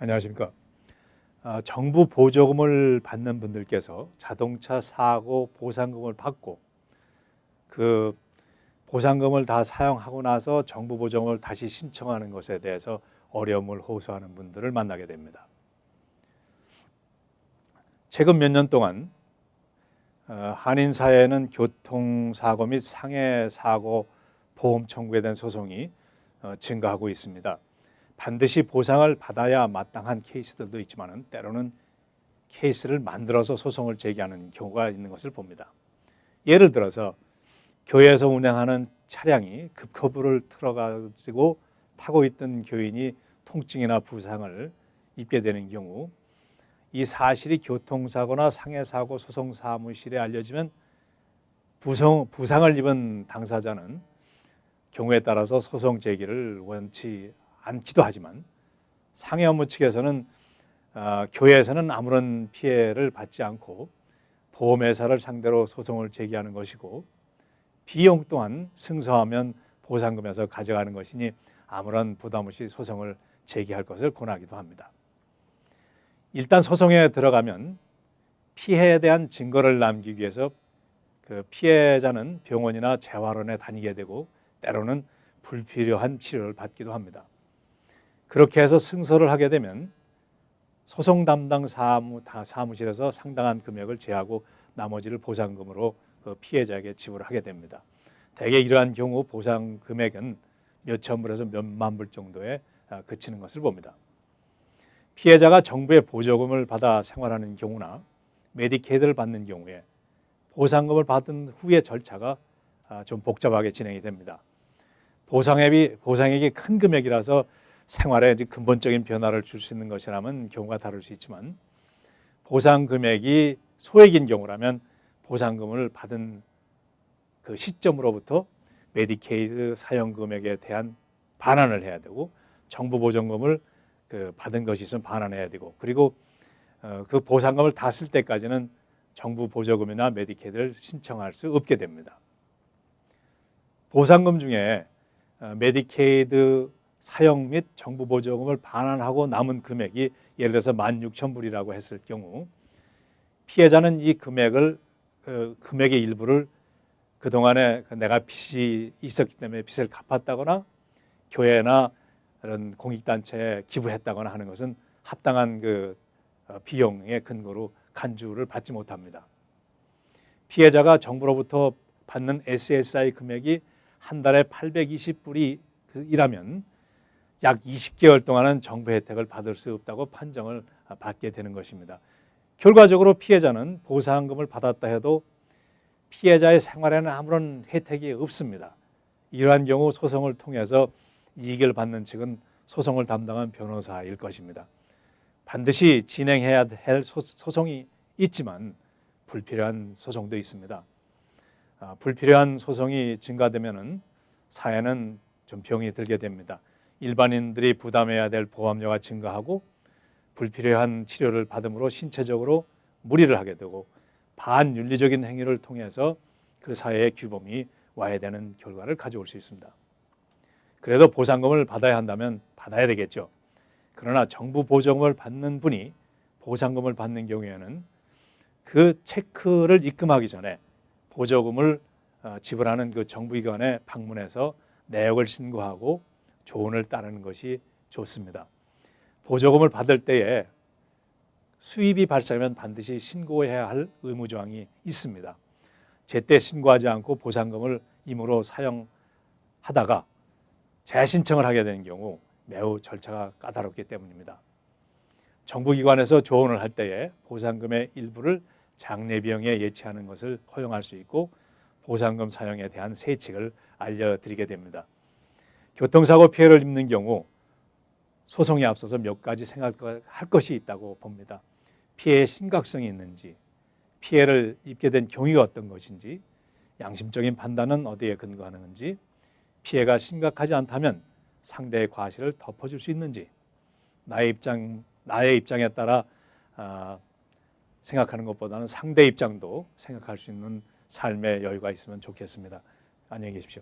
안녕하십니까. 정부 보조금을 받는 분들께서 자동차 사고 보상금을 받고 그 보상금을 다 사용하고 나서 정부 보조금을 다시 신청하는 것에 대해서 어려움을 호소하는 분들을 만나게 됩니다. 최근 몇 년 동안 한인 사회에는 교통사고 및 상해사고 보험 청구에 대한 소송이 증가하고 있습니다. 반드시 보상을 받아야 마땅한 케이스들도 있지만 때로는 케이스를 만들어서 소송을 제기하는 경우가 있는 것을 봅니다. 예를 들어서 교회에서 운행하는 차량이 급커브를 틀어가지고 타고 있던 교인이 통증이나 부상을 입게 되는 경우 이 사실이 교통사고나 상해사고 소송사무실에 알려지면 부상을 입은 당사자는 경우에 따라서 소송 제기를 원치 않기도 하지만 상해 업무 측에서는 교회에서는 아무런 피해를 받지 않고 보험회사를 상대로 소송을 제기하는 것이고 비용 또한 승소하면 보상금에서 가져가는 것이니 아무런 부담 없이 소송을 제기할 것을 권하기도 합니다. 일단 소송에 들어가면 피해에 대한 증거를 남기기 위해서 그 피해자는 병원이나 재활원에 다니게 되고 때로는 불필요한 치료를 받기도 합니다. 그렇게 해서 승소를 하게 되면 소송 담당 사무실에서 상당한 금액을 제하고 나머지를 보상금으로 그 피해자에게 지불하게 됩니다. 대개 이러한 경우 보상 금액은 몇천 불에서 몇만 불 정도에 그치는 것을 봅니다. 피해자가 정부의 보조금을 받아 생활하는 경우나 메디케이드를 받는 경우에 보상금을 받은 후의 절차가 좀 복잡하게 진행이 됩니다. 보상액이 큰 금액이라서 생활에 근본적인 변화를 줄 수 있는 것이라면 경우가 다를 수 있지만 보상 금액이 소액인 경우라면 보상금을 받은 그 시점으로부터 메디케이드 사용 금액에 대한 반환을 해야 되고 정부 보조금을 받은 것이 있으면 반환해야 되고 그리고 그 보상금을 다 쓸 때까지는 정부 보조금이나 메디케이드를 신청할 수 없게 됩니다. 보상금 중에 메디케이드 사용 및 정부 보조금을 반환하고 남은 금액이 예를 들어서 16,000불이라고 했을 경우 피해자는 이 금액의 일부를 그동안에 내가 빚이 있었기 때문에 빚을 갚았다거나 교회나 이런 공익단체에 기부했다거나 하는 것은 합당한 그 비용의 근거로 간주를 받지 못합니다. 피해자가 정부로부터 받는 SSI 금액이 한 달에 820불이라면 약 20개월 동안은 정부 혜택을 받을 수 없다고 판정을 받게 되는 것입니다. 결과적으로 피해자는 보상금을 받았다 해도 피해자의 생활에는 아무런 혜택이 없습니다. 이러한 경우 소송을 통해서 이익을 받는 측은 소송을 담당한 변호사일 것입니다. 반드시 진행해야 할 소송이 있지만 불필요한 소송도 있습니다. 불필요한 소송이 증가되면 사회는 좀 병이 들게 됩니다. 일반인들이 부담해야 될 보험료가 증가하고 불필요한 치료를 받음으로 신체적으로 무리를 하게 되고 반윤리적인 행위를 통해서 그 사회의 규범이 와야 되는 결과를 가져올 수 있습니다. 그래도 보상금을 받아야 한다면 받아야 되겠죠. 그러나 정부 보조금을 받는 분이 보상금을 받는 경우에는 그 체크를 입금하기 전에 보조금을 지불하는 그 정부기관에 방문해서 내역을 신고하고 조언을 따르는 것이 좋습니다. 보조금을 받을 때에 수입이 발생하면 반드시 신고해야 할 의무조항이 있습니다. 제때 신고하지 않고 보상금을 임의로 사용하다가 재신청을 하게 되는 경우 매우 절차가 까다롭기 때문입니다. 정부기관에서 조언을 할 때에 보상금의 일부를 장례비용에 예치하는 것을 허용할 수 있고 보상금 사용에 대한 세칙을 알려드리게 됩니다. 교통사고 피해를 입는 경우 소송에 앞서서 몇 가지 생각할 것이 있다고 봅니다. 피해의 심각성이 있는지, 피해를 입게 된 경위가 어떤 것인지, 양심적인 판단은 어디에 근거하는지, 피해가 심각하지 않다면 상대의 과실을 덮어줄 수 있는지, 나의 입장에 따라 생각하는 것보다는 상대 입장도 생각할 수 있는 삶의 여유가 있으면 좋겠습니다. 안녕히 계십시오.